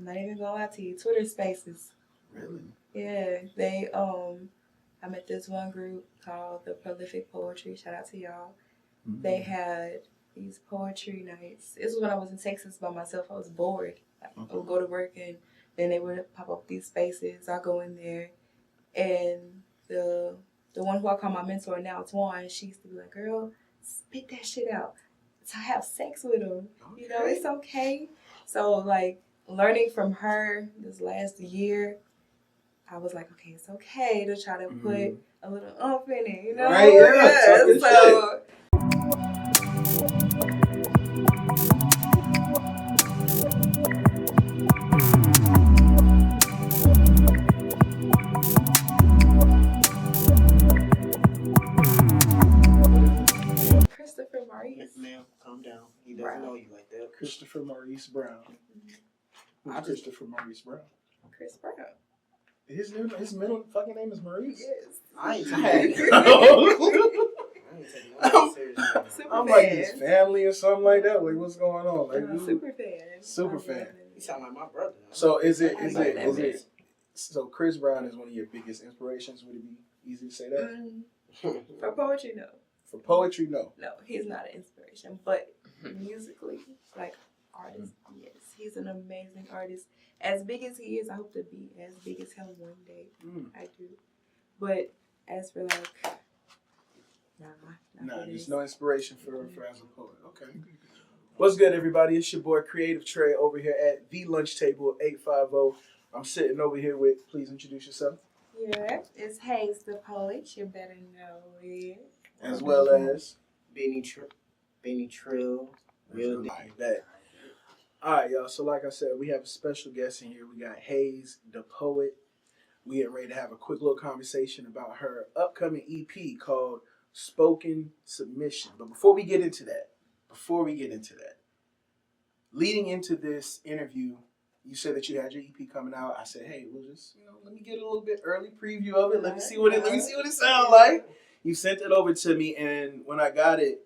I'm not even gonna lie to you. Twitter Spaces. Really? Yeah, they I met this one group called the Prolific Poetry. Shout out to y'all. Mm-hmm. They had these poetry nights. This was when I was in Texas by myself. I was bored. I would go to work and then they would pop up these spaces. I go in there, and the one who I call my mentor now, Twan, she used to be like, "Girl, spit that shit out. To have sex with him, you know, it's okay." So like learning from her this last year, I was like, okay, it's okay to try to put a little oomph in it, you know? Right, yeah. So. Christopher Maurice. Ma'am, calm down. He doesn't know you like that. Christopher Maurice Brown. Who's Christopher Maurice Brown? Chris Brown. His middle fucking name is Maurice? Yes. I ain't taking that. I'm like his family or something like that. Like, what's going on? Like, super fan. Super fan. You sound like my brother. So is it? So Chris Brown is one of your biggest inspirations? Would it be easy to say that? For poetry, no. For poetry, no. No, he's not an inspiration. But musically, like artist, yes, he's an amazing artist. As big as he is, I hope to be as big as him one day. I do. But as for like, there's no inspiration for as a poet. Okay. What's good, everybody? It's your boy Creative Trey over here at the Lunch Table 850. I'm sitting over here with. Please introduce yourself. Yeah, it's HazeDaPoet. You better know it. As well as Benny Trill. Real that. All right, y'all. So like I said, we have a special guest in here. We got HazeDaPoet. We getting ready to have a quick little conversation about her upcoming EP called Spoken Submission. But before we get into that, leading into this interview, you said that you had your EP coming out. I said, hey, we'll just, let me get a little bit early preview of it. Let me see what it sounds like. You sent it over to me, and when I got it,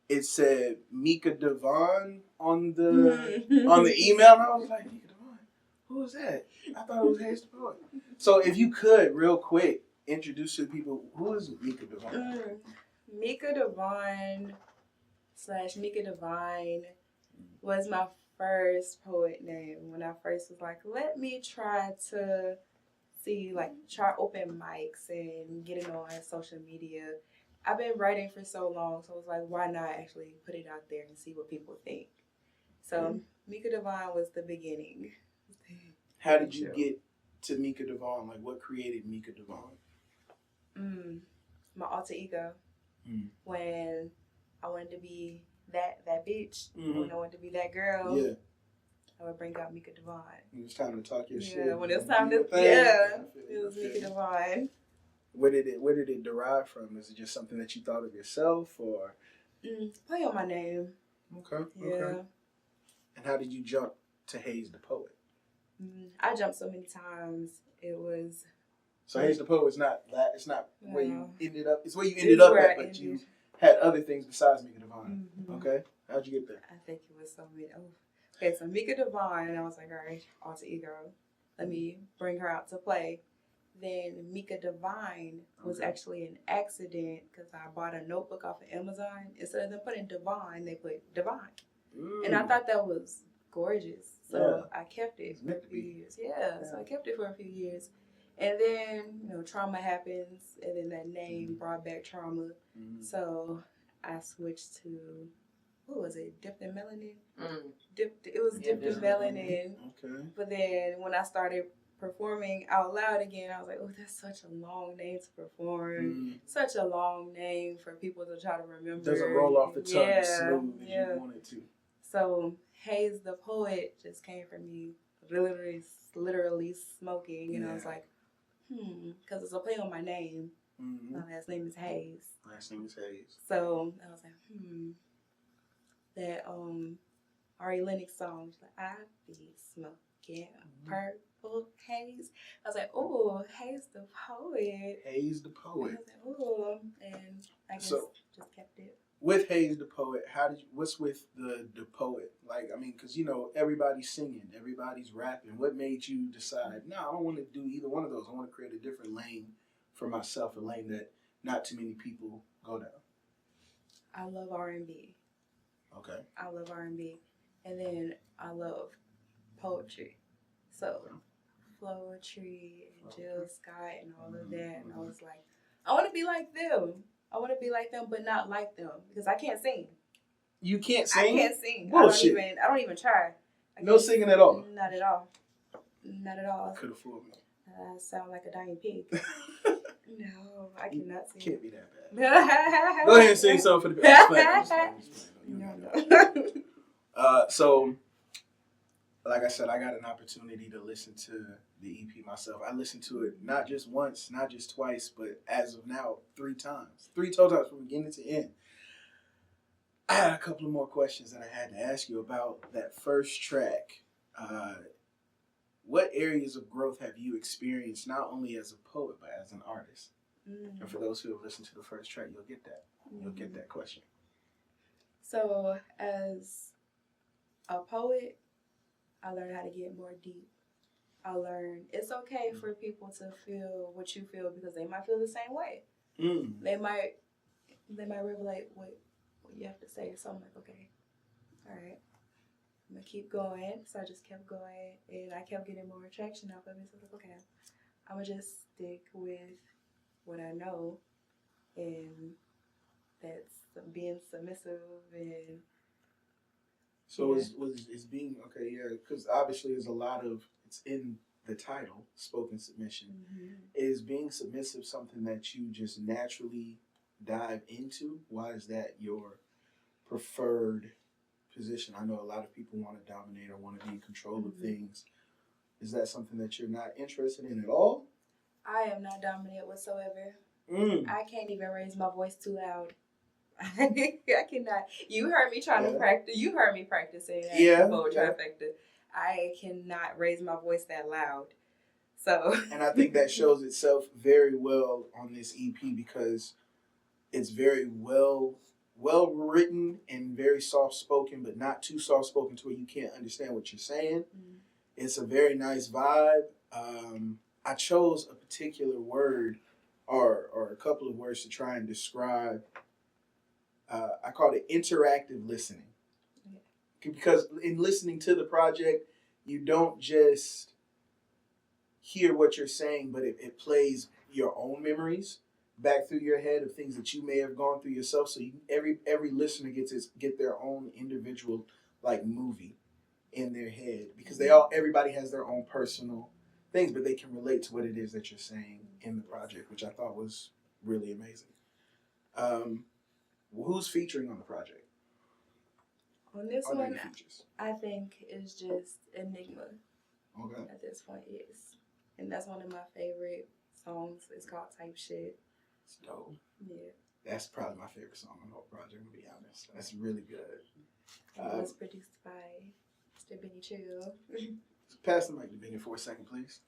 it said Mika Devon on the email, and I was like, Mika Devon, who is that? I thought it was HazeDaPoet. So if you could, real quick, introduce to the people, who is Mika Devon? Mika Devon / Mika Devine was my first poet name when I first was like, let me try to try open mics and getting on social media. I've been writing for so long, so I was like, why not actually put it out there and see what people think? So Mika Devon was the beginning. How did you get to Mika Devon? Like, what created Mika Devon? My alter ego. When I wanted to be that bitch, when I wanted to be that girl, I would bring out Mika Devon. When it was time to talk your shit. Yeah, when it was time to, it was Mika Devon. Where did it derive from? Is it just something that you thought of yourself, or? Play on my name. Okay. Yeah. Okay. And how did you jump to HazeDaPoet? I jumped so many times. It was. So HazeDaPoet is not that. It's not where you ended up. It's where you ended up at, but you had other things besides Mika Devon. Okay. How'd you get there? I think it was so many. Okay, so Mika Devon, and I was like, all right, alter ego. Let me bring her out to play. Then Mika Divine was actually an accident because I bought a notebook off of Amazon. Instead of them putting Divine, they put Divine. And I thought that was gorgeous. So I kept it for a few years. So I kept it for a few years. And then, trauma happens, and then that name brought back trauma. So I switched to, what was it, Dipped in Melanin? It was Dipped in Melanin. Okay. But then when I started performing out loud again, I was like, oh, that's such a long name to perform. Such a long name for people to try to remember. Doesn't roll off the tongue as smooth as you want it to. So HazeDaPoet just came from me literally smoking. And I was like, because it's a play on my name. My last name is Haze. So I was like, that Ari Lennox song, I be smoking purple haze. I was like, oh, HazeDaPoet. HazeDaPoet. I was like, oh, and I guess just kept it. with HazeDaPoet, what's with the poet? Like, I mean, because, everybody's singing, everybody's rapping. What made you decide, no, I don't want to do either one of those. I want to create a different lane for myself, a lane that not too many people go down? I love R&B. Okay. I love R&B. And then I love poetry. So, Flowetry and Jill Scott and all of that. And I was like, I want to be like them. I want to be like them, but not like them because I can't sing. You can't sing? I can't sing. Bullshit. I don't even try. No singing at all? Not at all. Not at all. Could have fooled me. I sound like a dying pig. No, I cannot sing. Can't be that bad. Go ahead and sing something for the No. So, like I said, I got an opportunity to listen to the EP myself. I listened to it not just once, not just twice, but as of now, 3 times. 3 total times from beginning to end. I had a couple of more questions that I had to ask you about that first track. What areas of growth have you experienced, not only as a poet, but as an artist? And for those who have listened to the first track, you'll get that. You'll get that question. So, as a poet, I learned how to get more deep. I learned it's okay for people to feel what you feel because they might feel the same way. They might relate what you have to say. So I'm like, okay, all right, I'm gonna keep going. So I just kept going, and I kept getting more attraction out of it. So I was like, okay, I'm gonna just stick with what I know, and that's being submissive and. So is being, okay, yeah, because obviously there's a lot of, it's in the title, spoken submission. Is being submissive something that you just naturally dive into? Why is that your preferred position? I know a lot of people want to dominate or want to be in control of things. Is that something that you're not interested in at all? I am not dominant whatsoever. I can't even raise my voice too loud. I cannot. You heard me trying to practice. You heard me practicing at the trifecta. I cannot raise my voice that loud. So. And I think that shows itself very well on this EP because it's very well written and very soft spoken, but not too soft spoken to where you can't understand what you're saying. It's a very nice vibe. I chose a particular word or a couple of words to try and describe. I called it interactive listening. Because in listening to the project, you don't just hear what you're saying, but it plays your own memories back through your head of things that you may have gone through yourself. So every listener get their own individual movie in their head because everybody has their own personal things, but they can relate to what it is that you're saying in the project, which I thought was really amazing. Who's featuring on the project? On this one, I think it's just Enigma. Okay. At this point, yes. And that's one of my favorite songs. It's called Type Shit. It's dope. Yeah. That's probably my favorite song on the whole project, to be honest. That's really good. It was produced by Mr. Benny Chill. Pass the mic to Benny for a second, please.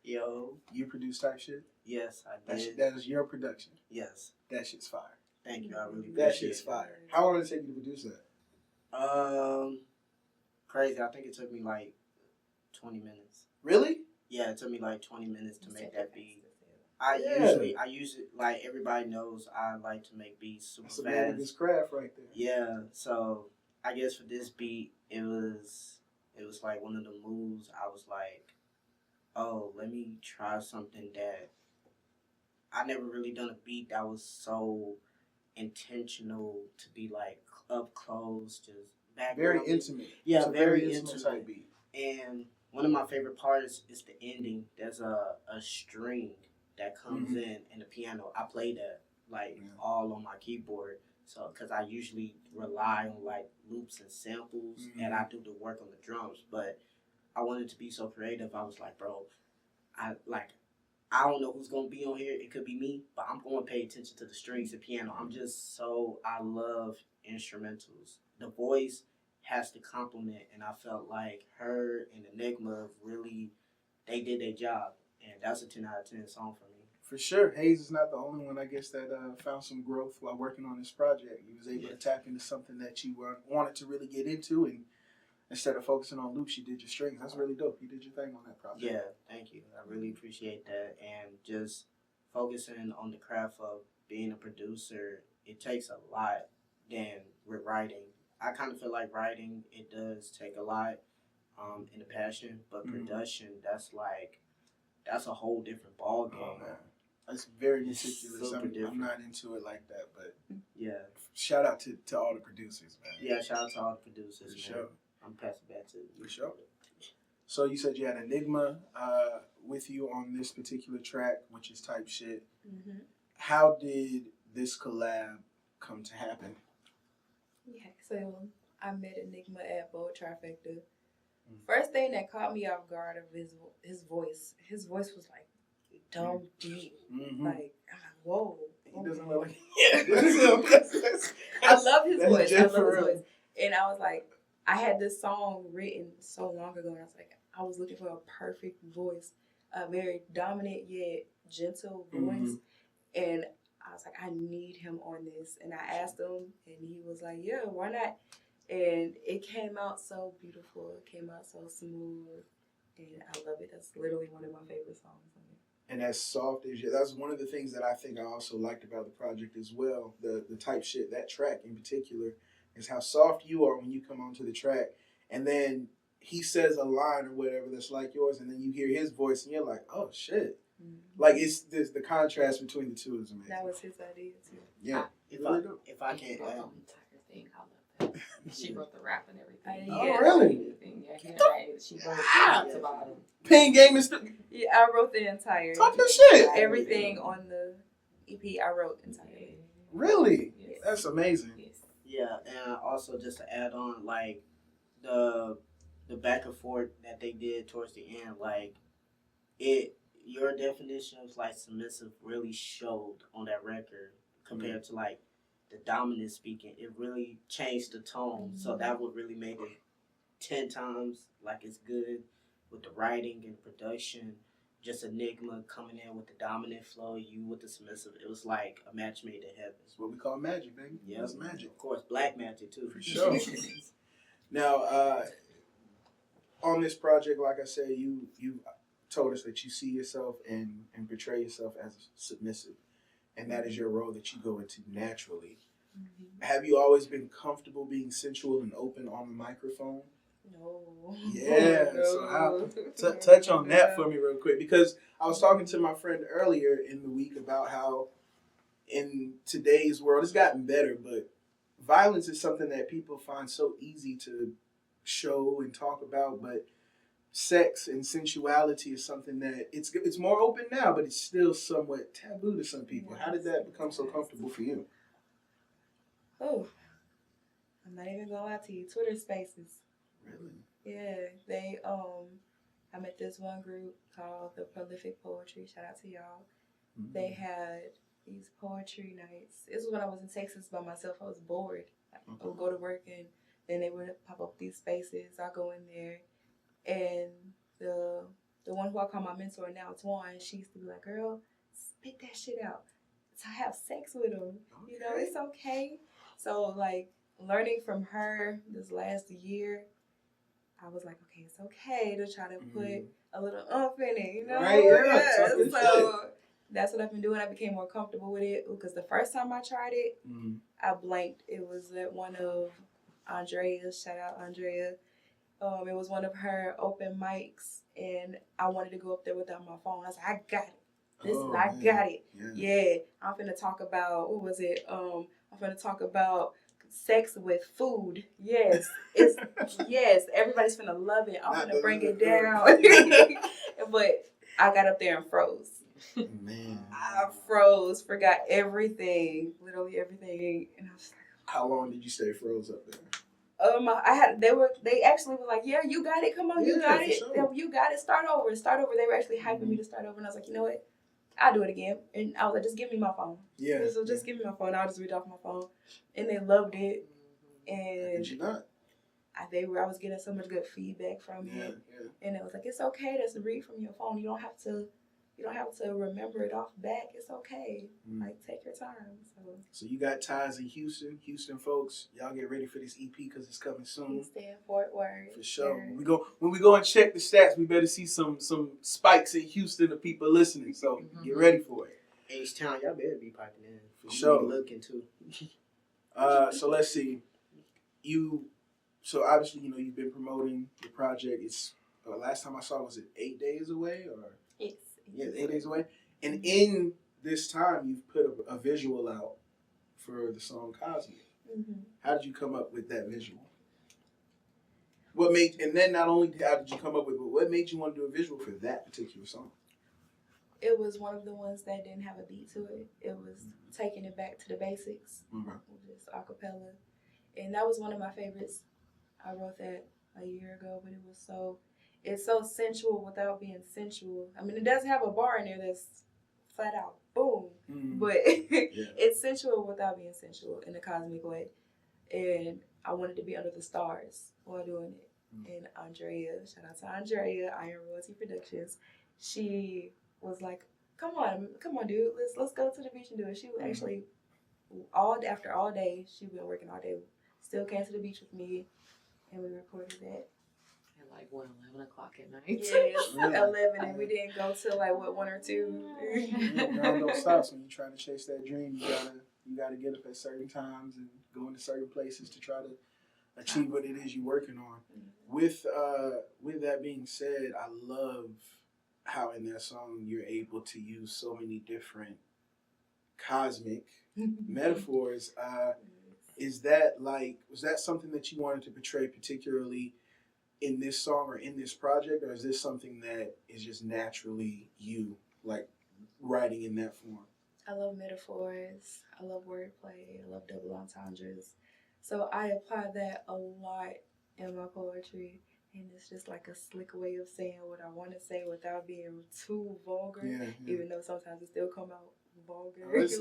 Yo. You produce Type Shit? Yes, I did. That is your production? Yes. That shit's fire. Thank you. I really appreciate that shit's fire. How long did it take you to produce that? Crazy. I think it took me 20 minutes. Really? Yeah, it took me 20 minutes to make that beat. I usually everybody knows I like to make beats super fast. That's a man's craft right there. Yeah, so I guess for this beat, it was one of the moves. I was like, oh, let me try something that I never really done a beat that was so intentional to be up close, just back. Very intimate. Yeah, it's very intimate beat. And one of my favorite parts is the ending. There's a string that comes in the piano. I play that all on my keyboard. So, because I usually rely on loops and samples, and I do the work on the drums. But I wanted to be so creative. I was like, bro, I don't know who's gonna be on here. It could be me, but I'm gonna pay attention to the strings and piano. I love instrumentals. The voice has to complement, and I felt like her and Enigma really, they did their job, and that's a 10 out of 10 song for me. For sure. Haze is not the only one, I guess, that found some growth while working on this project. You was able to tap into something that you wanted to really get into, and instead of focusing on loops, you did your strings. That's really dope. You did your thing on that project. Yeah, thank you. I really appreciate that. And just focusing on the craft of being a producer, it takes a lot than with writing. I kind of feel like writing, it does take a lot in the passion, but production, that's a whole different ball game. Oh, man. That's very meticulous. I'm not into it like that, but yeah. Shout out to all the producers, man. Yeah, shout out to all the producers, For man. sure. I'm passing back to you. For sure. So you said you had Enigma with you on this particular track, which is Type Shit. Mm-hmm. How did this collab come to happen? Yeah, so I met Enigma at Bold Trifecta. First thing that caught me off guard of his voice. His voice was like dumb deep. Mm-hmm. Like, I'm like, whoa. He doesn't look like I love his voice. I love his voice. And I was like, I had this song written so long ago, and I was looking for a perfect voice, a very dominant yet gentle voice. And I was like, I need him on this. And I asked him, and he was like, yeah, why not? And it came out so beautiful. It came out so smooth. And I love it. That's literally one of my favorite songs on it. And as soft as you, that's one of the things that I think I also liked about the project as well. The Type Shit, that track in particular, is how soft you are when you come onto the track. And then he says a line or whatever that's like yours, and then you hear his voice, and you're like, oh, shit. Mm-hmm. Like, there's the contrast between the two is amazing. That was his idea, too. Yeah. If I can't add. She wrote the rap and everything. Oh, really? Yeah, she wrote top to bottom. Pain Game is Yeah, I wrote the entire. Talk your shit. Everything on the EP, I wrote entirely. Really? Yes. That's amazing. Yes. Yeah, and also just to add on, like, the back and forth that they did towards the end, like, your definition of, like, submissive really showed on that record compared to, like, the dominant speaking. It really changed the tone. So that would really make it 10 times like it's good with the writing and production. Just Enigma coming in with the dominant flow, you with the submissive. It was like a match made in heaven. That's what we call magic, baby. Yeah, that's magic. Of course, black magic too. For sure. Now, on this project, like I said, you told us that you see yourself and portray yourself as submissive. And that is your role that you go into naturally. Mm-hmm. Have you always been comfortable being sensual and open on the microphone? No. Yeah. No. So touch on that for me real quick. Because I was talking to my friend earlier in the week about how in today's world, it's gotten better, but violence is something that people find so easy to show and talk about, but sex and sensuality is something that it's more open now, but it's still somewhat taboo to some people. How did that become so comfortable for you? Oh, I'm not even gonna lie to you. Twitter Spaces. Really? Yeah, I met this one group called the Prolific Poetry. Shout out to y'all. Mm-hmm. They had these poetry nights. This was when I was in Texas by myself. I was bored. I would go to work and then they would pop up these spaces. I go in there. And the one who I call my mentor now, Twan, she used to be like, girl, spit that shit out. So I have sex with him. Okay. You know, it's okay. So, like, learning from her this last year, I was like, okay, it's okay to try to put a little oomph in it, you know? Right, yeah. So that's what I've been doing. I became more comfortable with it because the first time I tried it, I blanked. It was at one of Andrea's, shout out Andrea. It was one of her open mics, and I wanted to go up there without my phone. I was like, I got it. I got it. Yeah. I'm finna talk about, what was it? I'm finna talk about sex with food. Yes. Yes. Everybody's finna love it. I'm finna bring it down. But I got up there and froze. Man. I froze, forgot everything, literally everything. And I was like, how long did you stay froze up there? They actually were like, yeah, you got it. Come on, you got it. Sure. You got it. Start over. They were actually hyping me to start over. And I was like, you know what? I'll do it again. And I was like, just give me my phone. Yeah. So just give me my phone. I'll just read off my phone. And they loved it. And did you not? I was getting so much good feedback from it. Yeah. And it was like, it's okay to read from your phone. You don't have to You don't have to remember it off back. It's okay. Like, take your time. So you got ties in Houston. Houston folks, y'all get ready for this EP because it's coming soon. Houston, Fort Worth. For sure. Sure. When we go and check the stats, we better see some spikes in Houston of people listening. So get ready for it. H-Town, y'all better be piping in. For sure. Looking too. So let's see. So obviously, you've been promoting the project. It's last time I saw, was it 8 days away or? Yes. Yeah, 8 days away. And in this time, you've put a visual out for the song Cosmic. How did you come up with that visual? And then not only how did you come up with it, but what made you want to do a visual for that particular song? It was one of the ones that didn't have a beat to it. It was taking it back to the basics, just a cappella. And that was one of my favorites. I wrote that a year ago, but it's so sensual without being sensual. I mean, it does have a bar in there that's flat out boom, but it's sensual without being sensual in a cosmic way. And I wanted to be under the stars while doing it. And Andrea, shout out to Andrea, Iron Royalty Productions, she was like, come on, dude, let's go to the beach and do it. She would actually, after all day, she'd been working all day, still came to the beach with me, and we recorded that. At like 11 o'clock at night. Yeah, 11, and we didn't go till like 1 or 2. Grind don't stop. So when you try to chase that dream, you gotta get up at certain times and go into certain places to try to achieve what it is you're working on. With that being said, I love how in that song you're able to use so many different cosmic metaphors. Was that something that you wanted to portray particularly in this song or in this project, or is this something that is just naturally you, like writing in that form? I love metaphors. I love wordplay. I love double entendres. So I apply that a lot in my poetry. And it's just like a slick way of saying what I want to say without being too vulgar. Even though sometimes it still come out vulgar. It's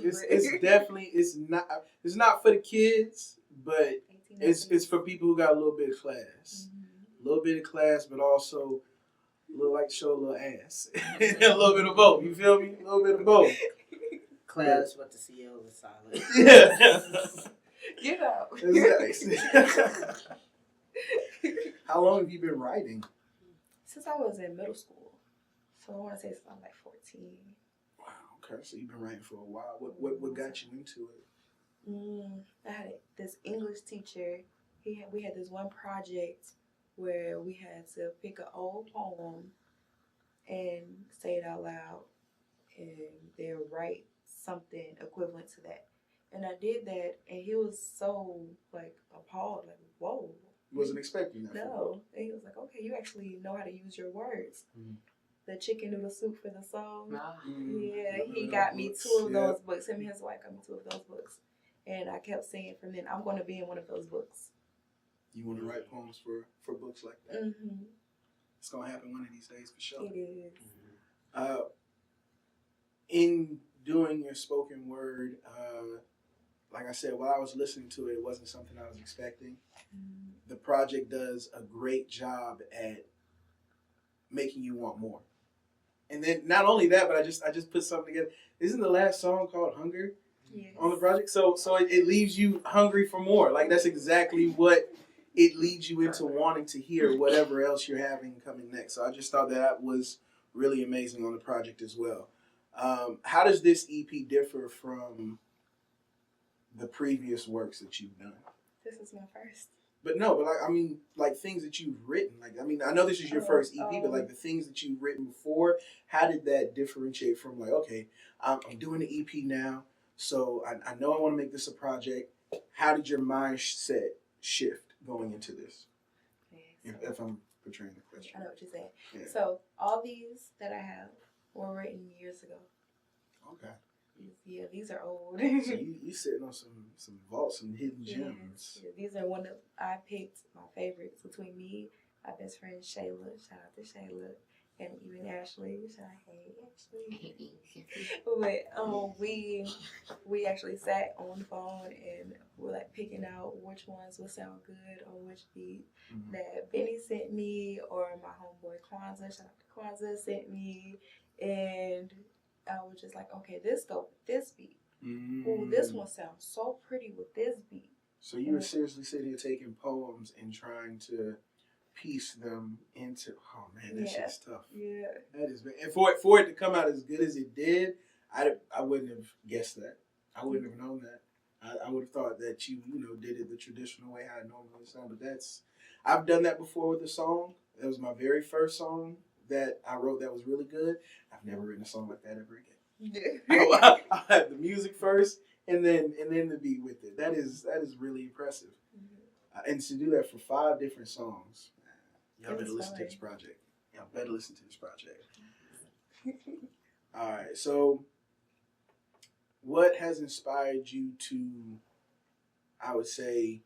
not for the kids, but it's for people who got a little bit of class. A little bit of class, but also like to show a little ass. A little bit of both. You feel me? A little bit of both. Class, but the CL is silent. Yeah. Get out. Nice. How long have you been writing? Since I was in middle school. So I want to say since I'm like 14. Wow, okay. So you've been writing for a while. What got you into it? I had this English teacher. We had this one project where we had to pick an old poem and say it out loud and then write something equivalent to that. And I did that, and he was so, like, appalled, like, whoa. Wasn't expecting that. No. And he was like, okay, you actually know how to use your words. The chicken noodle soup for the soul. Yeah, he got me 2 of those books. Him and his wife got me 2 of those books. And I kept saying from then, I'm going to be in one of those books. You want to write poems for books like that? It's going to happen one of these days for sure. It is. In doing your spoken word, like I said, while I was listening to it, it wasn't something I was expecting. The project does a great job at making you want more. And then not only that, but I just put something together. Isn't the last song called Hunger on the project? So it leaves you hungry for more. Like that's exactly what it leads you into wanting to hear whatever else you're having coming next. So I just thought that was really amazing on the project as well. How does this EP differ from the previous works that you've done? This is my first. But like things that you've written. I know this is your first EP, but like the things that you've written before, how did that differentiate from like, okay, I'm doing the EP now, so I know I want to make this a project. How did your mindset shift going into this? If I'm portraying the question. I know what you're saying. Yeah. So all these that I have were written years ago. Okay. Yeah, these are old. So you sitting on some vaults, some hidden gems. Yeah, these are one that I picked my favorites between me, my best friend Shayla. Shout out to Shayla. and even Ashley. Should I hate Ashley? But we actually sat on the phone and we're like picking out which ones would sound good on which beat that Benny sent me or my homeboy Kwanzaa, shout out to Kwanzaa, sent me, and I was just like, okay, this go with this beat. Ooh, this one sounds so pretty with this beat. So you were seriously sitting here taking poems and trying to piece them into. Oh man, that shit's tough. Yeah. That is, and for it to come out as good as it did, I wouldn't have guessed that. I wouldn't have known that. I would have thought that you did it the traditional way how it normally sounds. But I've done that before with a song. That was my very first song that I wrote that was really good. I've never written a song like that ever again. I have the music first and then the beat with it. That is really impressive. And to do that for 5 different songs, y'all better listen to this project. All right, so what has inspired you to, I would say,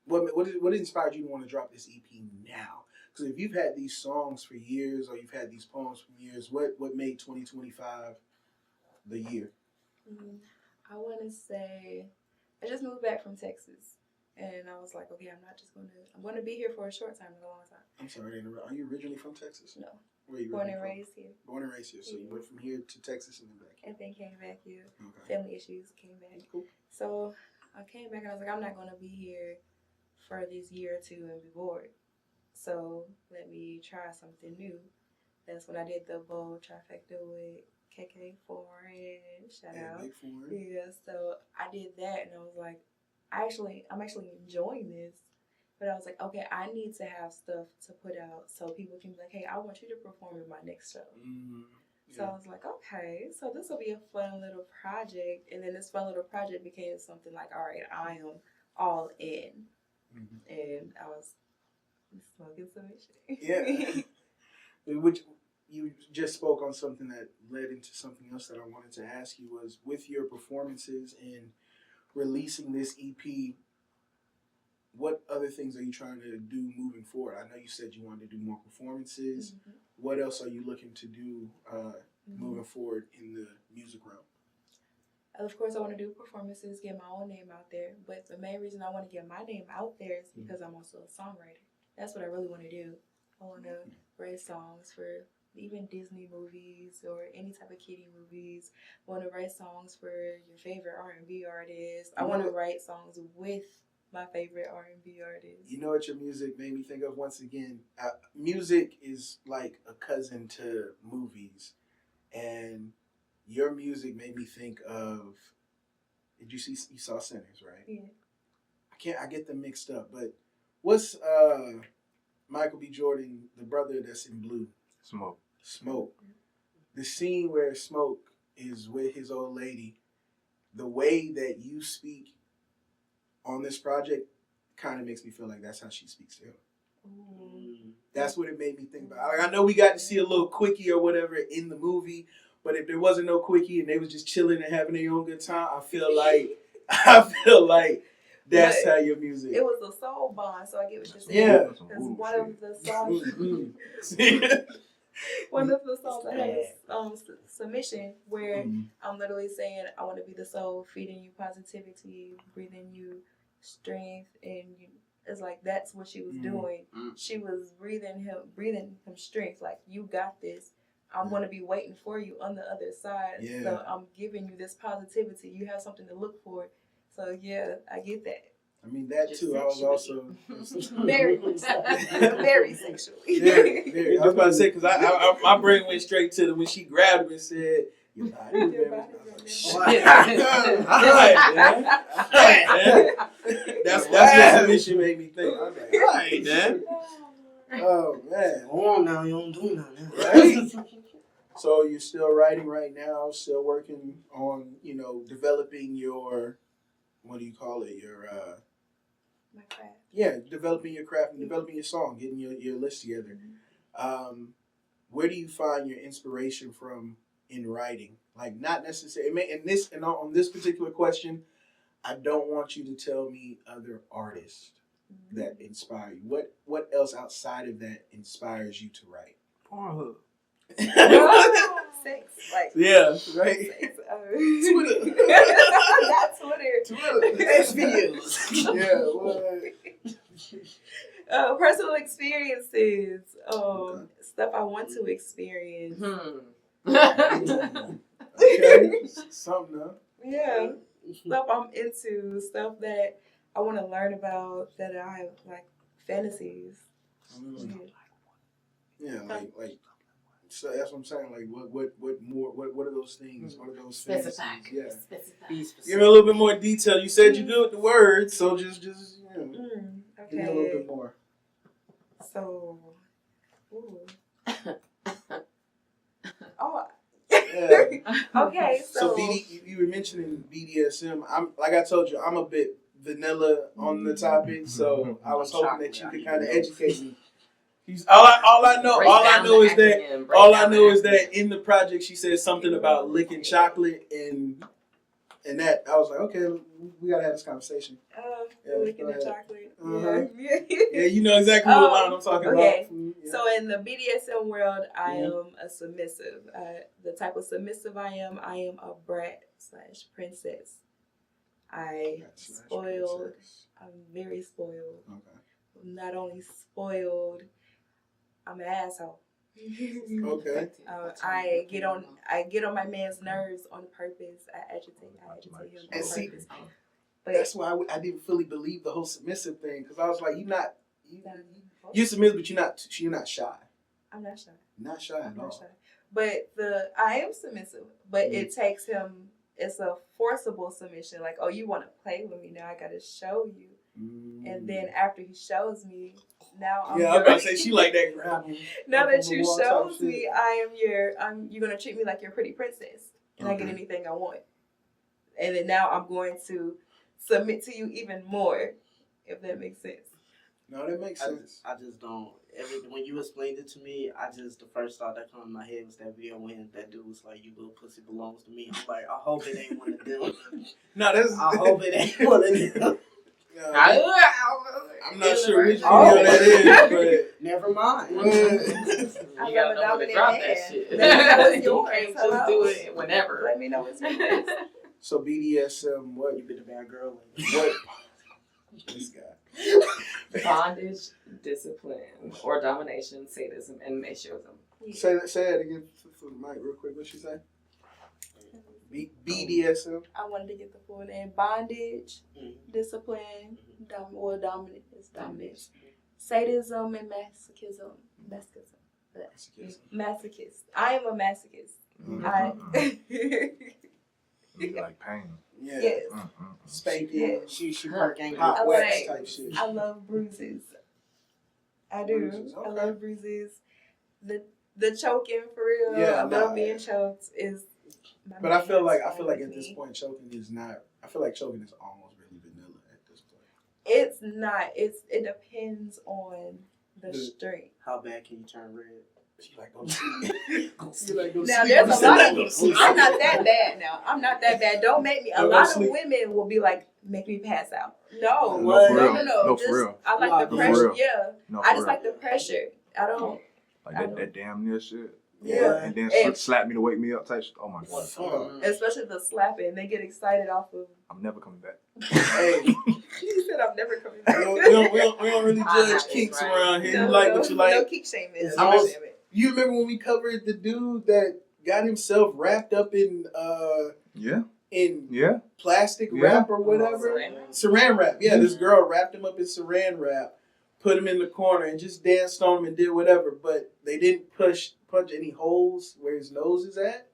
what inspired you to want to drop this EP now? Because if you've had these songs for years or you've had these poems for years, what made 2025 the year? I want to say I just moved back from Texas. And I was like, okay, I'm going to be here for a short time, not a long time. I'm sorry, are you originally from Texas? No. Where are you Born and raised here. Born and raised here. So you went from here to Texas and then back here. And then came back here. Okay. Family issues, came back. Cool. So I came back and I was like, I'm not going to be here for this year or two and be bored. So let me try something new. That's when I did the bold trifecta with KK Foreign. Shout out. Yeah, so I did that and I was like, I'm actually enjoying this, but I was like, okay, I need to have stuff to put out so people can be like, hey, I want you to perform in my next show. So I was like, okay, so this will be a fun little project, and then this fun little project became something like, all right, I am all in, and I was smoking Submissive. Yeah. Which you just spoke on something that led into something else that I wanted to ask you was with your performances and releasing this EP, what other things are you trying to do moving forward? I know you said you wanted to do more performances. What else are you looking to do moving forward in the music realm? Of course, I want to do performances, get my own name out there. But the main reason I want to get my name out there is because I'm also a songwriter. That's what I really want to do. I want to write songs for even Disney movies or any type of kiddie movies. I want to write songs for your favorite R&B artist. I want to write songs with my favorite R&B artists. You know what your music made me think of once again? Music is like a cousin to movies. And your music made me think of, you saw Sinners, right? Yeah. I get them mixed up, but what's Michael B. Jordan, the brother that's in Blue? Smoke. The scene where Smoke is with his old lady, the way that you speak on this project kind of makes me feel like that's how she speaks to him. That's what it made me think about. Like, I know we got to see a little quickie or whatever in the movie, but if there wasn't no quickie and they was just chilling and having their own good time, I feel like that's how your music. It was a soul bond, so I get what you're saying. Yeah. Because one of the songs I have is Submission, where I'm literally saying I want to be the soul, feeding you positivity, breathing you strength, and it's like that's what she was doing. She was breathing him strength. Like, you got this. I'm going to be waiting for you on the other side. Yeah. So I'm giving you this positivity. You have something to look for. So yeah, I get that. I mean, that too. I was also very sexually. Very. I was about to say, because my brain went straight to when she grabbed him and said, "Your body, That's what Submission made me think. I was like, all right, man. Oh man. Oh, now you don't do nothing. Right? So you're still writing right now, still working on, developing your, what do you call it? Your my craft. Yeah, developing your craft and developing your song, getting your list together. Where do you find your inspiration from in writing? Like, not necessarily, on this particular question, I don't want you to tell me other artists that inspire you. What else outside of that inspires you to write? Pornhub. Sex, like Yeah, right. sex, Twitter. not Twitter. Next videos. Yeah, what? Personal experiences, Okay. stuff I want to experience. Okay, something though. Yeah, stuff I'm into, stuff that I want to learn about, that I have like fantasies. Yeah, like. So that's what I'm saying. Like, what more? What are those things? What are those Specify. fantasies? Yeah. Specify. Give me a little bit more detail. You said you're good with the words, so just give me a little Okay. bit more. So, ooh. Oh. Yeah. Okay. So you were mentioning BDSM. I'm like I told you, I'm a bit vanilla on the topic, so I was hoping that you could kind of educate me. All I know is that in the project she said something about licking chocolate and that I was like, okay, we gotta have this conversation. Licking the chocolate. Uh-huh. Yeah. Yeah, you know exactly what line I'm talking okay. about. Yeah. So in the BDSM world, I am a submissive. The type of submissive I am a brat / princess. I spoiled. I'm very spoiled. Okay. I'm not only spoiled, I'm an asshole. Okay. I get on my man's nerves on purpose. I agitate him on And see, purpose. But that's why I didn't fully believe the whole submissive thing, because I was like, you're submissive, but you're not shy. I'm not shy. Not shy at all. But I am submissive, but it takes him. It's a forcible submission. Like, oh, you want to play with me now? I got to show you. And then after he shows me, now I'm I was about to say she like that grabbing. Now that you shows me, you're gonna treat me like your pretty princess, and I get anything I want. And then now I'm going to submit to you even more, if that makes sense. No, that makes sense. I just don't. When you explained it to me, the first thought that came in my head was that video when that dude was like, "You little pussy belongs to me." I'm like, I hope it ain't one of them. No, that's. I hope it ain't one of them. I'm not sure which video that is, but never mind. You gotta know when to drop that shit. You can't just do it whenever. Let me know it's yours. So BDSM, what? You been a bad girl. What? This guy. Bondage, discipline, or domination, sadism, and masochism. Say that again for the mic real quick. What she say? BDSM. I wanted to get the full name. Bondage, discipline, dominance, sadism, and masochism. Masochist. I am a masochist. You like pain. Yeah. Yes. Spanking. Yeah. She work angry. Hot wax type shit. I love bruises. I do. Bruises, okay. I love bruises. The choking for real. Yeah, I love being choked is. But I feel like at this point choking is not. I feel like choking is almost really vanilla at this point. It's not. It depends on the strength. How bad can you turn red? She like go sleep. She like go Now sleep. there's a lot of. I'm not that bad now. I'm not that bad. Don't make me. A lot of women will be like, make me pass out. No, No, for real. no. No, Just, for real. I like the No, for pressure. real. Yeah, No, I just like the pressure. I don't. like that damn near shit. Yeah. And then slap me to wake me up type shit. Oh my god. Especially the slapping. They get excited off of. I'm never coming back. Hey. She said I'm never coming back. We don't really judge kinks around here. You like what you like. No kink shaming. You remember when we covered the dude that got himself wrapped up in plastic wrap or whatever? Saran wrap. Yeah, this girl wrapped him up in saran wrap, put him in the corner, and just danced on him and did whatever. But they didn't punch any holes where his nose is at.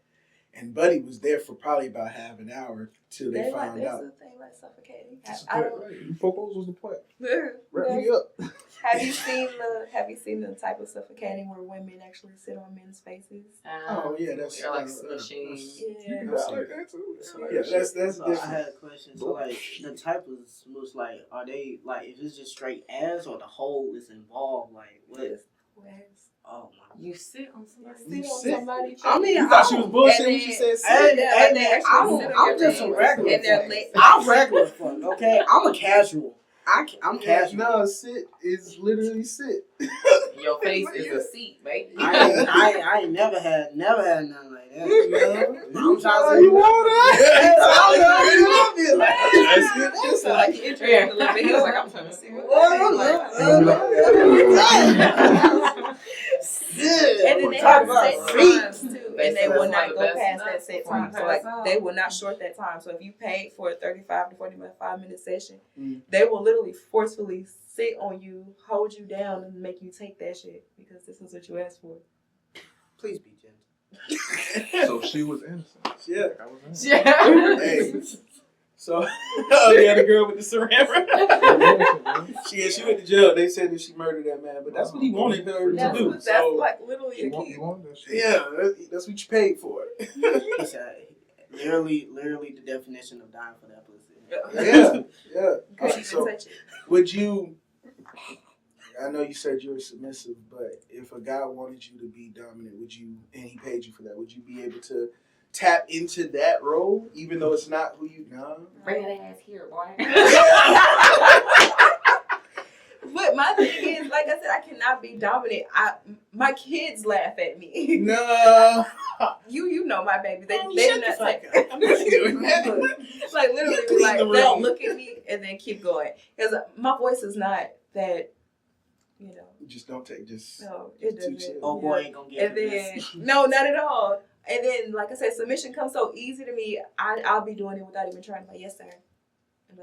And Buddy was there for probably about half an hour till they found out. That's the thing, like suffocating. Focus was the point. Wrap me up. Have you seen the type of suffocating where women actually sit on men's faces? Oh yeah, that's they're like smushing. That's different. I had a question. So like the type of smush, like are they like if it's just straight ass or the hole is involved? Like what is? Oh my! You sit on somebody. I mean, you thought she was bullshitting when she said sit. I'm just a regular. I'm regular fun, okay? I'm a casual. I'm casual. No, sit is literally sit. Your face is a seat, baby. I ain't never had nothing like that. I'm trying to you want That's like interesting a little bit. He was like, I'm trying to see what. And then they have set times too, and they will not go past that set time. So like they will not short that time. So if you paid for a 35 to 45-minute session, they will literally forcefully sit on you, hold you down, and make you take that shit because this is what you asked for. Please be gentle. So she was innocent. Yeah. Like I was innocent. Yeah. Hey. So, the other girl with the saran wrap. She went to jail. They said that she murdered that man, but that's what he wanted her to do. That's So, like literally a key. You want that shit? yeah, that's what you paid for. He said, literally the definition of dying for that pussy. Yeah. Couldn't even So, touch it. would you? I know you said you were submissive, but if a guy wanted you to be dominant, would you? And he paid you for that. Would you be able to tap into that role, even though it's not who you know? Bring that ass here, boy. But my thing is, like I said, I cannot be dominant. My kids laugh at me. No. You know my baby. They Shut do the not fuck say. up. I'm not doing that. Like You literally, clean like the they'll room. look at me and then keep going because my voice is not that. You know, Just don't take. Just no, it too doesn't. chill. Oh boy, ain't gonna get And to then this. no, not at all. And then, like I said, submission comes so easy to me. I'll be doing it without even trying to. Like, yes, sir. I'm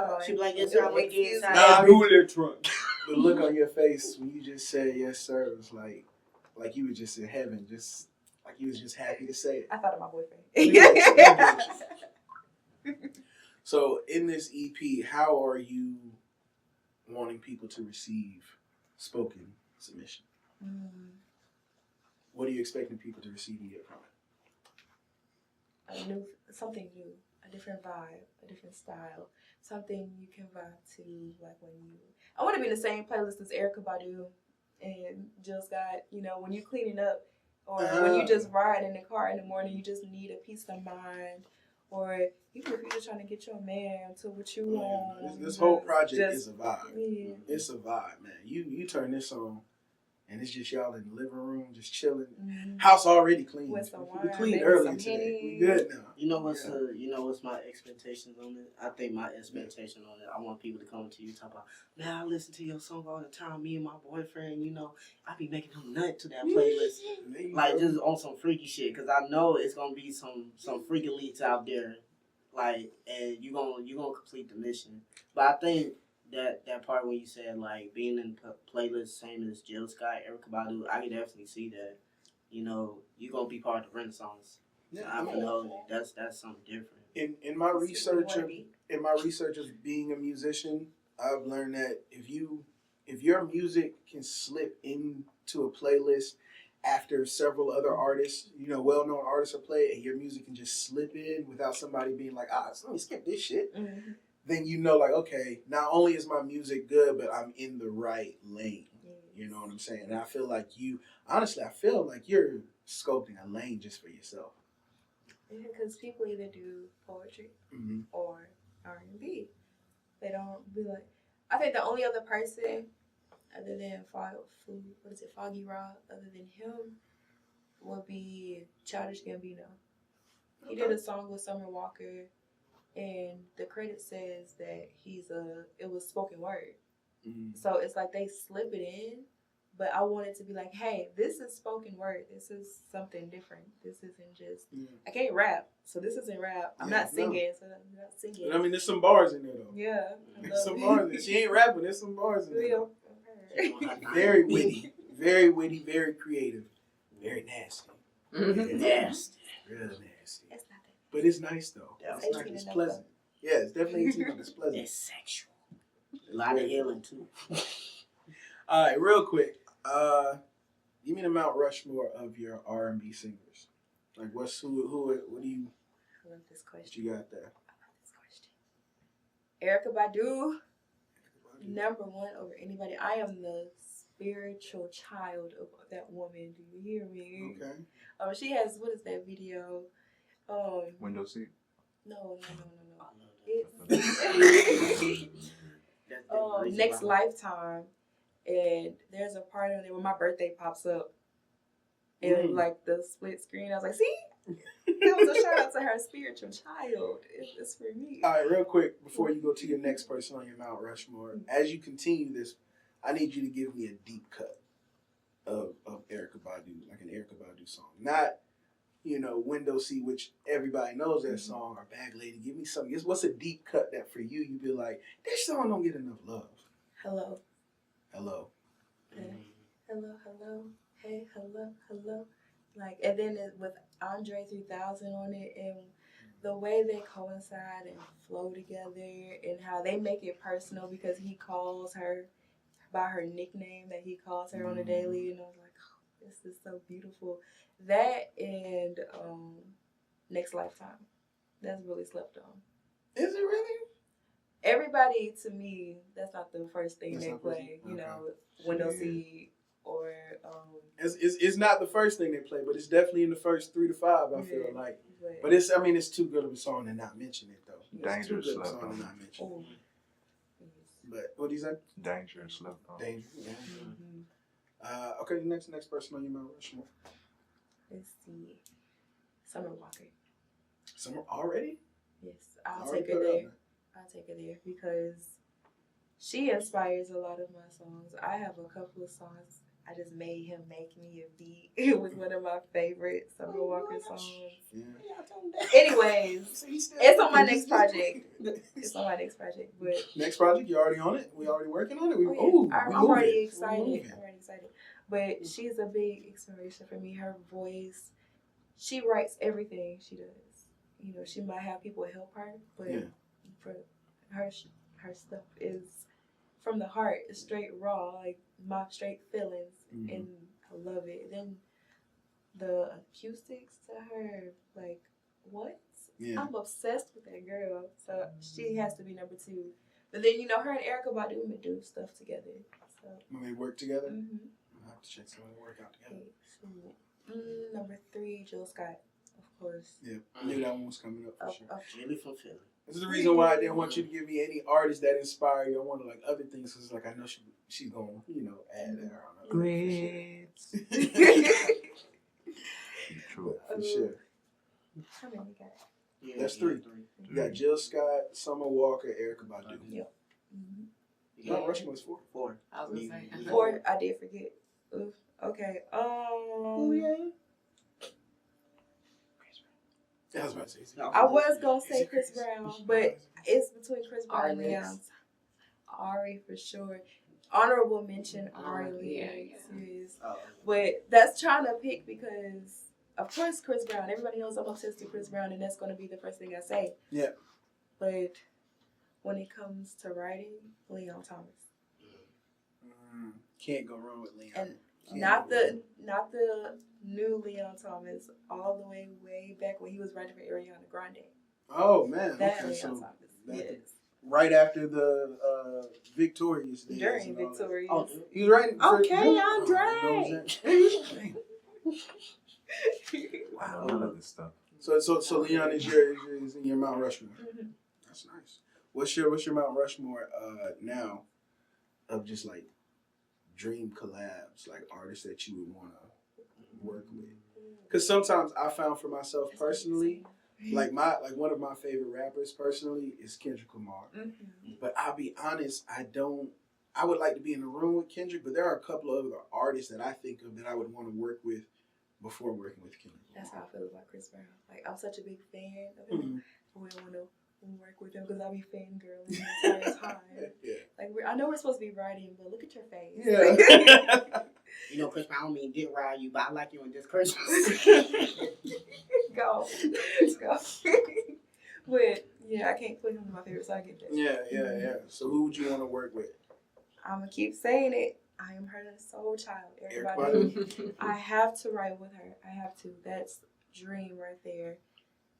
like, She be like, yes, sir, I want to get inside. Nah, Hula trunk. the look on your face when you just said yes, sir, was like you were just in heaven, just like you was just happy to say it. I thought of my boyfriend. So in this EP, how are you wanting people to receive spoken submission? What are you expecting people to receive and get from it? Something new, a different vibe, a different style, something you can vibe to. Like I want to be in the same playlist as Erykah, Badu, and Jill Scott. You know, when you cleaning up, or when you just ride in the car in the morning, you just need a peace of mind, or even if you're just trying to get your man to what you want. This whole project is a vibe. Yeah. It's a vibe, man. You turn this on. And it's just y'all in the living room, just chilling. House already clean. With some wine, we cleaned maybe earlier some today. Henny. We good now. You know what's my expectations on it? I think my expectation on it, I want people to come to you and talk about, man, I listen to your song all the time. Me and my boyfriend, I be making him nut to that playlist. Like just on some freaky shit, because I know it's gonna be some freaky leads out there. Like, and you gonna complete the mission. But I think that part when you said like being in playlist same as Jill Scott, Erykah Badu, I can definitely see that. You're gonna be part of the Renaissance. Yeah, I know that's something different. In my research of being a musician, I've learned that if your music can slip into a playlist after several other artists, well-known artists are played, and your music can just slip in without somebody being like, let me skip this shit. Mm-hmm. Then like, okay, not only is my music good, but I'm in the right lane. You know what I'm saying? And I feel like you're sculpting a lane just for yourself. Yeah, because people either do poetry or R&B. They don't be like. I think the only other person other than Foggy Rock, other than him, would be Childish Gambino. He did a song with Summer Walker. And the credit says that it was spoken word. So it's like they slip it in, but I want it to be like, hey, this is spoken word. This is something different. This isn't just, I can't rap, so this isn't rap. I'm not singing, so I'm not singing. But there's some bars in there though. Yeah. There's some bars in there. She ain't rapping, there's some bars in there. Yeah. Very witty, very creative, very nasty. Nasty. Real nasty. It's not that. But it's nice though. It's It's nice. It's pleasant. Yeah, it's definitely 18, but it's pleasant. It's sexual. A lot of healing too. All right, real quick. Give me the Mount Rushmore of your R&B singers. Like, what do you? I love this What question. you got there? Erykah Badu, number one over anybody. I am the spiritual child of that woman. Do you hear me? Okay. She has, what is that video? Window seat. No. Next Lifetime, and there's a part in there where my birthday pops up, and like the split screen. I was like, see, that was a shout out to her spiritual child. It's for me. All right, real quick before you go to your next person on your Mount Rushmore, as you continue this, I need you to give me a deep cut of Erykah Badu, like an Erykah Badu song, not Window Seat, which everybody knows that song, or Bag Lady. Give me something. What's a deep cut that for you you'd be like, this song don't get enough love? Hello. Hello. Hello, hello. Hey, hello. Like, and then with Andre 3000 on it, and the way they coincide and flow together, and how they make it personal because he calls her by her nickname that he calls her on a daily, and I was like, oh, this is so beautiful. That and Next Lifetime, that's really slept on. Is it really? Everybody, to me, that's not the first thing they play. Window Seat or it's not the first thing they play, but it's definitely in the first 3 to 5. I feel like, but it's too good of a song to not mention it though. Dangerous slept on. To not mention. Oh. But what do you say? Dangerous slept on. Dangerous. Yeah. Mm-hmm. Okay, next person on your Mount Rushmore. Let's see. Summer Walker. Summer already? Yes, I'll take her there because she inspires a lot of my songs. I have a couple of songs. I just made him make me a beat. It was one of my favorite Summer Walker songs. Yeah. Anyways, it's on my next project. It's on my next project. But next project, you already on it? We already working on it? I'm already excited. But she's a big inspiration for me. Her voice, she writes everything she does. She might have people help her, but for her stuff is from the heart. It's straight raw, like my straight feelings, and I love it. Then the acoustics to her, like, what? Yeah. I'm obsessed with that girl, so she has to be number 2. But then her and Erykah Badu do stuff together. So when they work together, I'll have to check some of the work out together. Okay, so, number 3, Jill Scott, of course. Yeah, I knew that one was coming up for sure. Really fulfilling. This is the reason why I didn't want you to give me any artists that inspire you. I wanted like other things because like I know she's gonna add that. Great. True. For sure. How many we got? Yeah, that's 3. You got Jill Scott, Summer Walker, Erykah Badu. Yep. Mount Rushmore was 4. 4. I was gonna say 4. I did forget. Oof. Okay. I was about to say. I was gonna say Chris Brown, but it's between Chris Brown and Leon. Ari for sure. Honorable mention Ari. Yeah. But that's trying to pick because of course Chris Brown. Everybody knows I'm obsessed with Chris Brown, and that's gonna be the first thing I say. Yeah. But when it comes to writing, Leon Thomas. Can't go wrong with Leon. And not the new Leon Thomas, all the way back when he was writing for Ariana Grande. Oh man, that Leon Thomas. Yes. Right after the Victorious days. During Victorious. Oh, he was writing for Andre. Wow, I love this stuff. So Leon is in your Mount Rushmore. Mm-hmm. That's nice. What's your Mount Rushmore now of just like dream collabs, like artists that you would want to work with? Because sometimes I found for myself personally, like one of my favorite rappers personally is Kendrick Lamar. Mm-hmm. But I'll be honest, I would like to be in the room with Kendrick, but there are a couple of other artists that I think of that I would want to work with before working with Kendrick Lamar. That's how I feel about Chris Brown. Like, I'm such a big fan of him. Mm-hmm. I wouldn't want to work with him because I'll be fangirling the entire time. Yeah. Like, I know we're supposed to be writing, but look at your face. Yeah. Chris Brown, I don't mean dick ride you, but I like you in this person. Go. But yeah, I can't put him in my favorite, so I get that. Yeah. So who would you want to work with? I'm gonna keep saying it. I am her soul child. Everybody, I have to write with her. I have to. That's dream right there.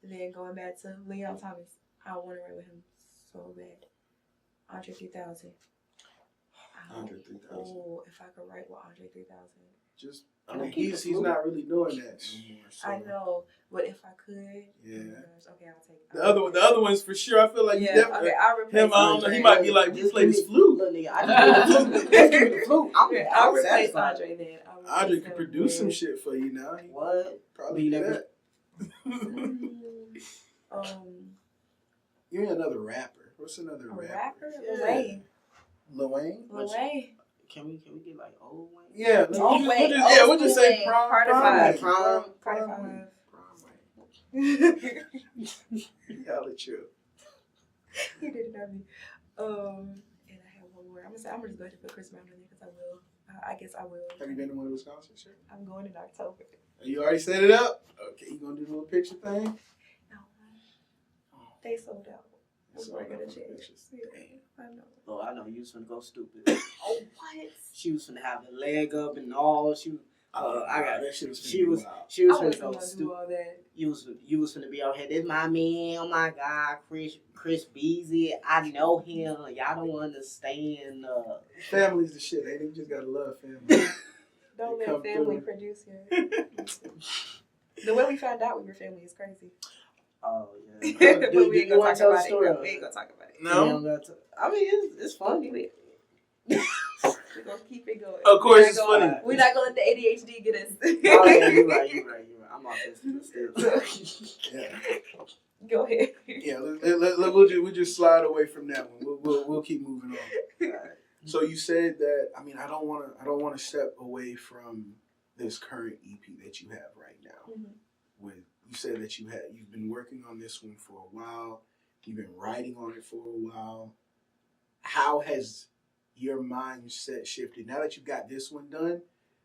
And then going back to Leon Thomas, I want to write with him so bad. Andre 3000. Andre 3000. Oh, if I could write with Andre 3000. Just I mean, he's not really doing that anymore. So. I know, but if I could, yeah. Okay, I'll take it. The other ones for sure. I feel like definitely. Okay, I'll replace him. I don't know. He might be like, we play this flute. Look, nigga, I just give the flute. I'll replace Andre then. Andre can produce some shit for you now. What? Probably do that. You're another rapper. What's another rapper? Yeah. Lil Wayne. Lil Wayne. Can we get like old Wayne? Yeah. We'll just say prom. Prime. Y'all are true. He did it on me. And I have one more. I'm just going to put Chris Brown in there because I will. I guess I will. Have you been to one of those concerts? Sure? I'm going in October. You already set it up? Okay, you gonna do the little picture thing? No. They sold out. I know. Oh, I know. You was finna go stupid. Oh, what? She was finna have the leg up and all. She was finna go stupid. You was finna be out here. This my man. Oh my God, Chris Beasley. I know him. Y'all don't understand. Family's the shit. Ain't it? You just gotta love family. Don't let family produce you. The way we found out we were family is crazy. Oh yeah. But we ain't gonna talk about it. We ain't gonna talk about it. No. I mean, it's funny. We're gonna keep it going. Of course, it's funny. We're not gonna let the ADHD get us. Oh yeah, you're right. I'm autistic still. Yeah. Go ahead. Yeah, we'll just slide away from that one. We'll keep moving on. Right. So you said that. I mean, I don't want to step away from this current EP that you have right now. Mm-hmm. You said that you've been working on this one for a while. You've been writing on it for a while. How has your mindset shifted now that you've got this one done?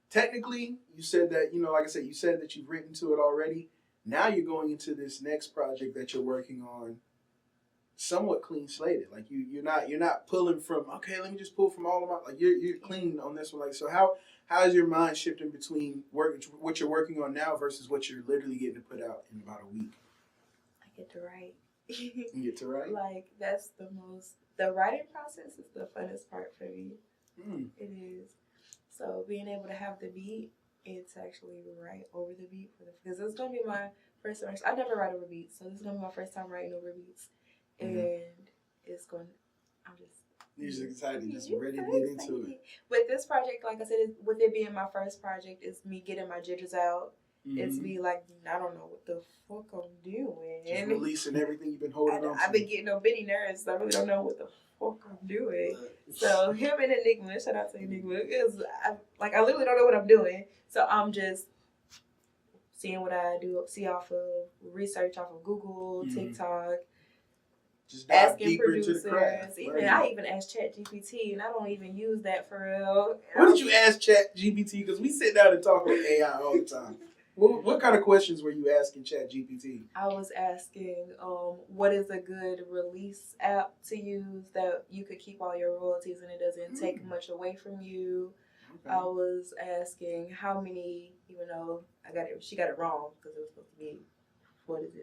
Technically, you said that, like I said, you said that you've written to it already. Now you're going into this next project that you're working on somewhat clean slated. Like you're not pulling from, okay, let me just pull from all of my, like you're clean on this one. Like, so how is your mind shifting between what you're working on now versus what you're literally getting to put out in about a week? I get to write. You get to write? Like, that's the writing process is the funnest part for me. It is. So being able to have the beat and to actually write over the beat because it's going to be my first time. I never write over beats, so this is going to be my first time writing over beats. And it's going, you're just excited, just ready to get into it. With this project, like I said, with it being my first project, it's me getting my jitters out. Mm-hmm. It's me like, I don't know what the fuck I'm doing. Just releasing everything you've been holding on to. I've been getting on bitty nerves, so I really don't know what the fuck I'm doing. So him and Enigma, shout out to Enigma, because I literally don't know what I'm doing. So I'm just seeing what I do, see off of research off of Google, TikTok. Just asking producers. I even asked ChatGPT, and I don't even use that for real. What did you ask ChatGPT? Because we sit down and talk with AI all the time. What kind of questions were you asking ChatGPT? I was asking, what is a good release app to use that you could keep all your royalties and it doesn't take much away from you. Okay. I was asking how many, even though she got it wrong because it was supposed to be,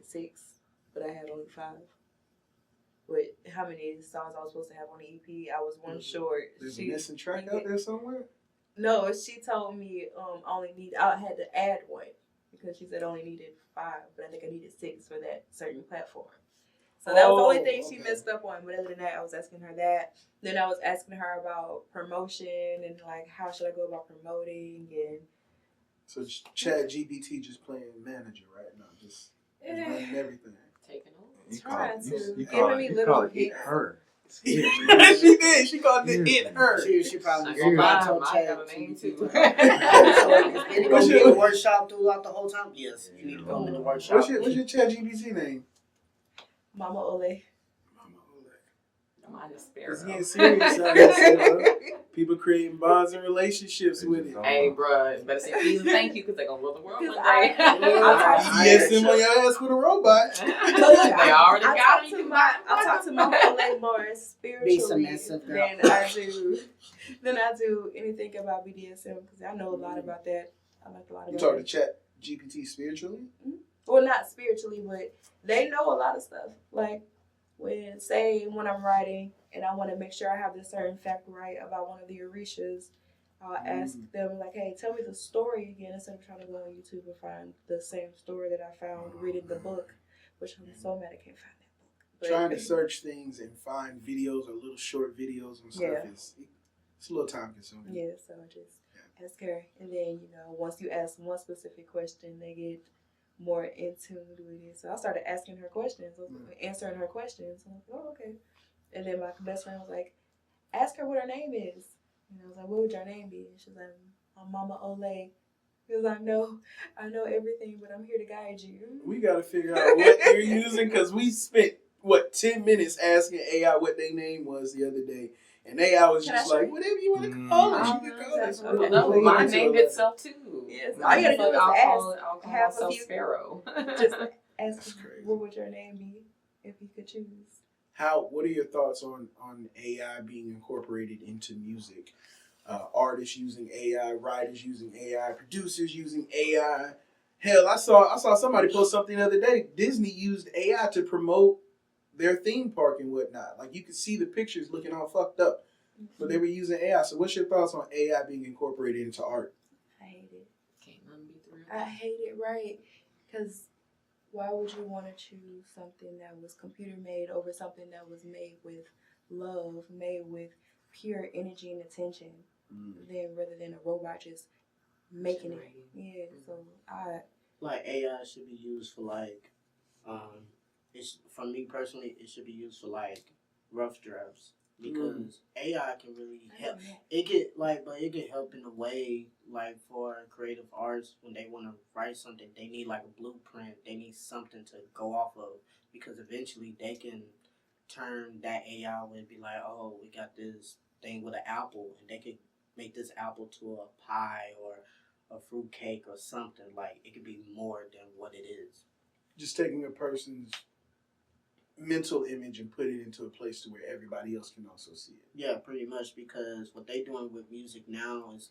6, but I had only 5. With how many songs I was supposed to have on the EP, I was one short. There's a missing track out there somewhere? No, she told me I had to add 1 because she said I only needed 5, but I think I needed 6 for that certain platform. So that was the only thing she messed up on. But other than that, I was asking her that. Then I was asking her about promotion and like how should I go about promoting and. So ChatGPT just playing manager right now, just running everything. Taking over. Trying to. Giving me little hints. Her. She did. She called it "It Her." She probably got a name too. Was you in the workshop throughout the whole time? Yes, you need to come in the workshop. What's your ChatGPT name? Mama Ole. Mine is Sparrow. It's getting serious out here, people creating bonds and relationships with it. Hey, bro, better say please and thank you because they're gonna rule the world one day. Yes, him on your ass with a robot. They already got it. I talk to Mama Ole more spiritually than I do anything about BDSM because I know a lot about that. I like a lot about You talk to Chat GPT spiritually? Mm-hmm. Well, not spiritually, but they know a lot of stuff. Like, when I'm writing and I want to make sure I have this certain fact right about one of the Erykahs, I'll ask them like, hey, tell me the story again instead of trying to go on YouTube and find the same story that I found reading the book, which I'm so mad I can't find that book. But trying to search things and find videos or little short videos and stuff it's a little time consuming. Yeah, so I just ask her, and then once you ask one specific question, they get more in tune with it. So I started asking her questions, answering her questions. And I was like, oh, okay. And then my best friend was like, ask her what her name is. And I was like, what would your name be? And she's like, my Mama Olay. Because I know everything, but I'm here to guide you. We got to figure out what you're using, because we spent, 10 minutes asking AI what their name was the other day. And AI was just like, whatever you want to call it, you can call it. Okay, no, mine named itself too. Yes. All you got to do is I'll call have myself a few, Sparrow. Just ask what would your name be if you could choose. What are your thoughts on AI being incorporated into music? Artists using AI, writers using AI, producers using AI. Hell, I saw somebody post something the other day. Disney used AI to promote their theme park and whatnot. Like, you could see the pictures looking all fucked up, but they were using AI. So what's your thoughts on AI being incorporated into art? I hate it. Can't none be through. I hate it, right? Because why would you want to choose something that was computer made over something that was made with love, made with pure energy and attention, rather than a robot just making it? Yeah, so AI should be used for for me personally, it should be used for rough drafts, because AI can really help. It can help in a way for creative artists when they want to write something. They need a blueprint. They need something to go off of, because eventually they can turn that AI and be like, oh, we got this thing with an apple, and they could make this apple to a pie or a fruit cake or something. It could be more than what it is. Just taking a person's mental image and put it into a place to where everybody else can also see it. Yeah, pretty much, because what they're doing with music now is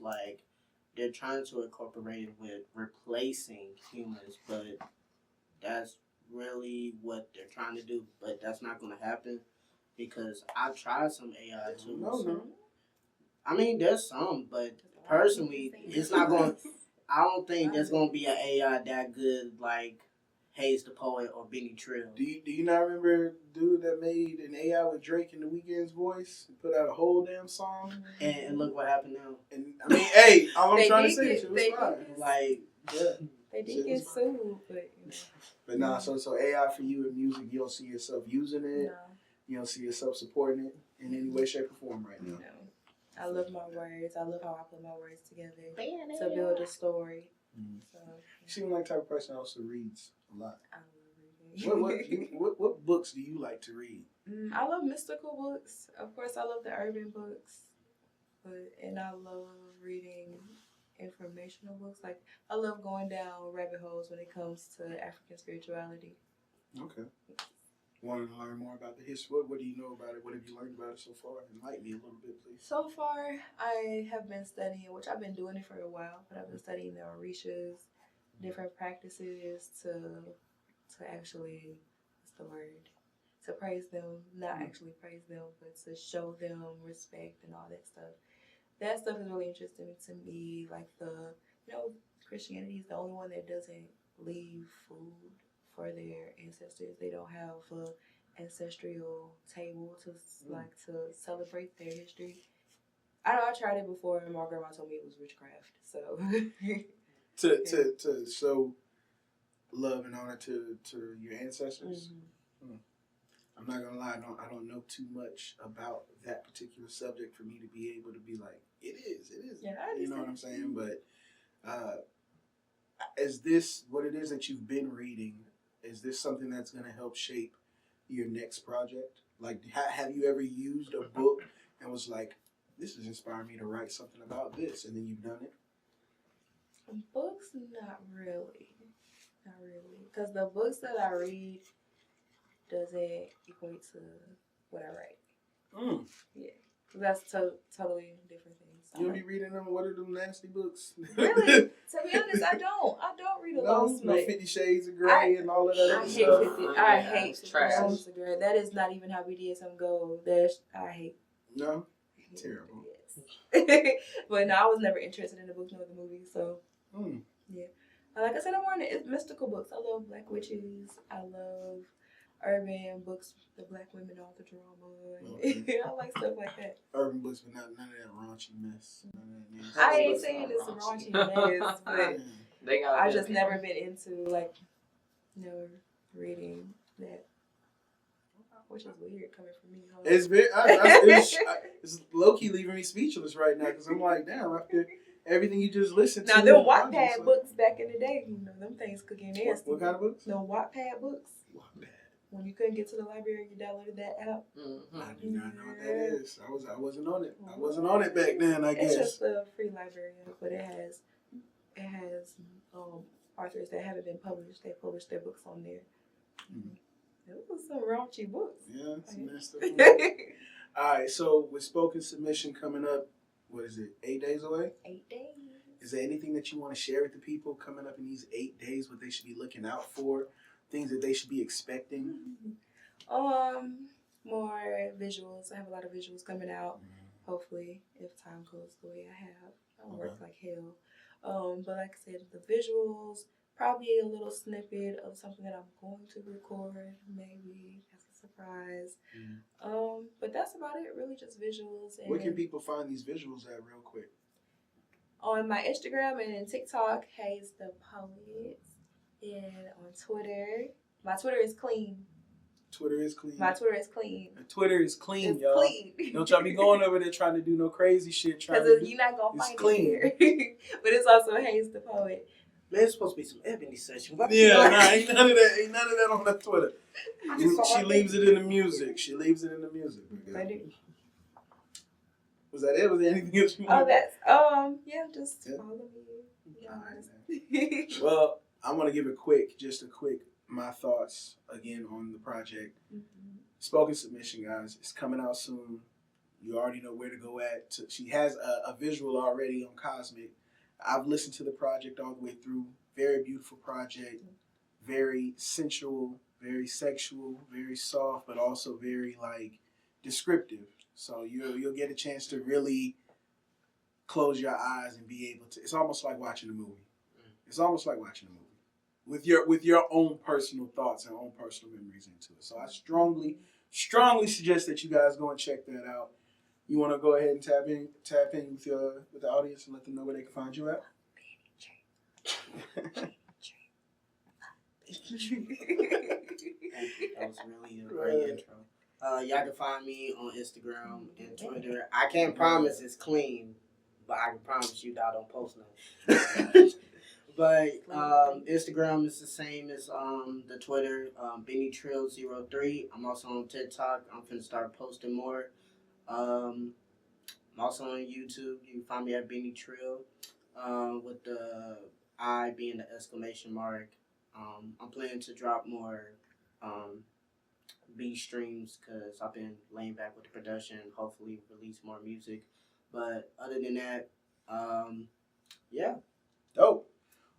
they're trying to incorporate it with replacing humans, but that's really what they're trying to do. But that's not going to happen, because I've tried some AI too. No. I mean, there's some, but personally, it's not going. I don't think there's going to be an AI that good like HazeDaPoet or Benny Trill. Do you not remember a dude that made an AI with Drake in The Weeknd's voice and put out a whole damn song? And look what happened now. And I mean, hey, all I'm trying to say is it was fine. They did get sued, but nah. So AI for you in music, you don't see yourself using it. No. You don't see yourself supporting it in any way, shape, or form right now. No. I love my words. I love how I put my words together to build a story. Mm-hmm. So, you seem like the type of person that also reads a lot. I love reading. What books do you like to read? I love mystical books. Of course, I love the urban books, and I love reading informational books. I love going down rabbit holes when it comes to African spirituality. Okay. Want to learn more about the history? What do you know about it? What have you learned about it so far? Enlighten me a little bit, please. So far, I have been studying, which I've been doing it for a while, but I've been studying the Orishas, different practices to actually, what's the word? To praise them, not actually praise them, but to show them respect and all that stuff. That stuff is really interesting to me. Christianity is the only one that doesn't leave food for their ancestors. They don't have an ancestral table to celebrate their history. I know I tried it before, and my grandma told me it was witchcraft. So to show love and honor to your ancestors. Mm-hmm. I'm not gonna lie, I don't know too much about that particular subject for me to be able to be like, it is. Yeah, you know what I'm saying? But is this what it is that you've been reading? Is this something that's gonna help shape your next project? Have you ever used a book and was like, this has inspired me to write something about this, and then you've done it? Books, not really. Because the books that I read doesn't equate to what I write. Yeah. That's totally different things. You don't be reading them? What are them nasty books? Really? To be honest, I don't read a lot of no 50 Shades of Grey and all of that I stuff. I hate 50 Shades of Grey. That is not even how BDSM goes. I hate. No? Terrible. Yes. books. But no, I was never interested in the books nor the movies. So, yeah. Like I said, I'm more into mystical books. I love Black Witches. I love urban books, the Black women, all the drama. Okay. I like stuff like that. Urban books, but none of that raunchy mess. I ain't saying it's a raunchy mess, but I just never been into reading that. Which is weird coming from me. Huh? It's very, it's low key leaving me speechless right now because I'm like, damn, after everything you just listened to. Now, them Wattpad books back in the day, them things could get nasty. What kind of books? No Wattpad books. Wattpad. When you couldn't get to the library, you downloaded that app. Mm-hmm. I do not know what that is. I wasn't on it. I wasn't on it back then, I guess. It's just a free library, but it has authors that haven't been published. They publish their books on there. Mm-hmm. Those were some raunchy books. Yeah, some messed up. All right, so with Spoken Submission coming up, what is it, 8 days away? 8 days. Is there anything that you want to share with the people coming up in these 8 days, what they should be looking out for, things that they should be expecting? More visuals. I have a lot of visuals coming out, hopefully, if time goes the way I have. I work like hell. But like I said, the visuals, probably a little snippet of something that I'm going to record, maybe as a surprise. But that's about it, really, just visuals. And where can people find these visuals at real quick? On my Instagram and TikTok, HazeDaPoet. And on Twitter, my Twitter is clean. Twitter is clean. My Twitter is clean. And Twitter is clean, it's y'all. Clean. Don't y'all be going over there trying to do no crazy shit. Because you're not going to find clean. it here. But it's also HazeDaPoet. Man, it's supposed to be some ebony session. Yeah, ain't none of that. Ain't none of that on that Twitter. She leaves it in the music. She leaves it in the music. I do. Was that it? Was there anything else you wanted? Just follow me. Yeah. Right, well, I'm gonna give my thoughts again on the project. Spoken Submission, guys. It's coming out soon. You already know where to go at. She has a visual already on Cosmic. I've listened to the project all the way through. Very beautiful project. Very sensual, very sexual, very soft, but also very descriptive. So you'll get a chance to really close your eyes and be able to. It's almost like watching a movie. It's almost like watching a movie with your own personal thoughts and own personal memories into it. So I strongly suggest that you guys go and check that out. You want to go ahead and tap in with the audience and let them know where they can find you at? That was really a great intro. Y'all can find me on Instagram and Twitter. I can't promise it's clean, but I can promise you that I don't post nothing. But Instagram is the same as the Twitter, BennyTrill03. I'm also on TikTok. I'm finna start posting more. I'm also on YouTube. You can find me at Benny Trill, with the I being the exclamation mark. I'm planning to drop more B streams because I've been laying back with the production. Hopefully release more music. But other than that, yeah. Dope.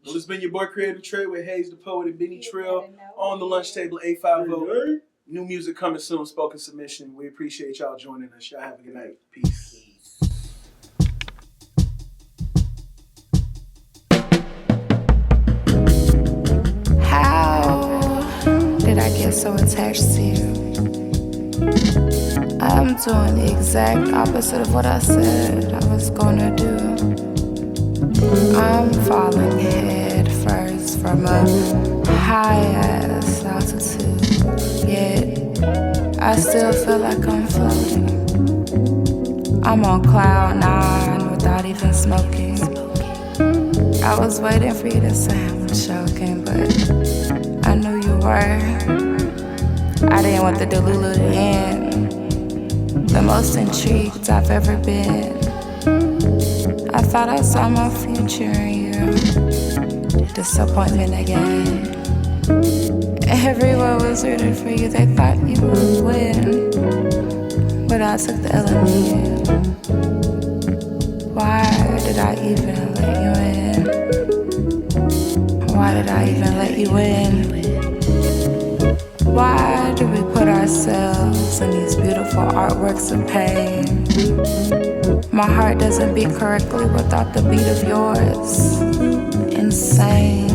Well, it's been your boy Creative Trey with HazeDaPoet and Benny Trill on the lunch table 850. New music coming soon, Spoken Submission. We appreciate y'all joining us. Y'all have a good night. Peace. How did I get so attached to you? I'm doing the exact opposite of what I said I was gonna do. I'm falling head first from a high-ass altitude, yet I still feel like I'm floating. I'm on cloud 9 without even smoking. I was waiting for you to say I'm choking, but I knew you were. I didn't want the Delulu to end. The most intrigued I've ever been. I thought I saw my future in you. Disappointment again. Everyone was rooting for you. They thought you would win, but I took the L in the end. Why did I even let you in? Why did I even let you in? Why do we put ourselves in these beautiful artworks of pain? My heart doesn't beat correctly without the beat of yours. Insane.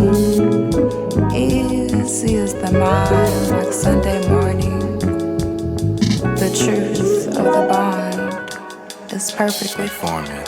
Easy as the mind, like Sunday morning. The truth of the bond is perfectly forming.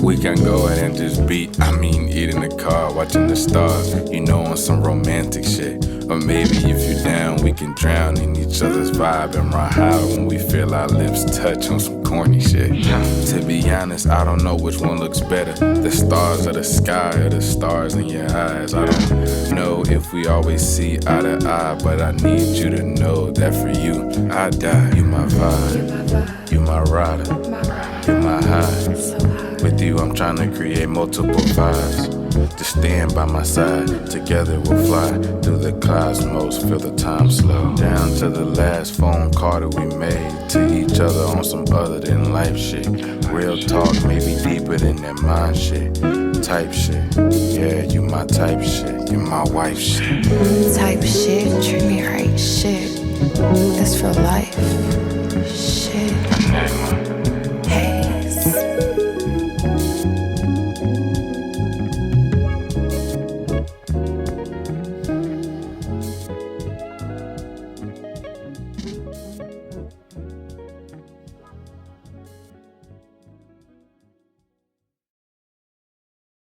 We can go ahead and just eat in the car, watching the stars, on some romantic shit. Or maybe if you're down, we can drown in each other's vibe and ride high when we feel our lips touch on some corny shit. To be honest, I don't know which one looks better, the stars or the sky or the stars in your eyes. I don't know if we always see eye to eye, but I need you to know that for you, I die. You my vibe, you my rider, you my high. With you, I'm trying to create multiple vibes. Just stand by my side, together we'll fly through the cosmos, feel the time slow. Down to the last phone call that we made to each other on some other than life shit. Real talk, maybe deeper than that mind shit. Type shit, yeah, you my type shit, you my wife shit. Type shit, treat me right shit. This for life, shit.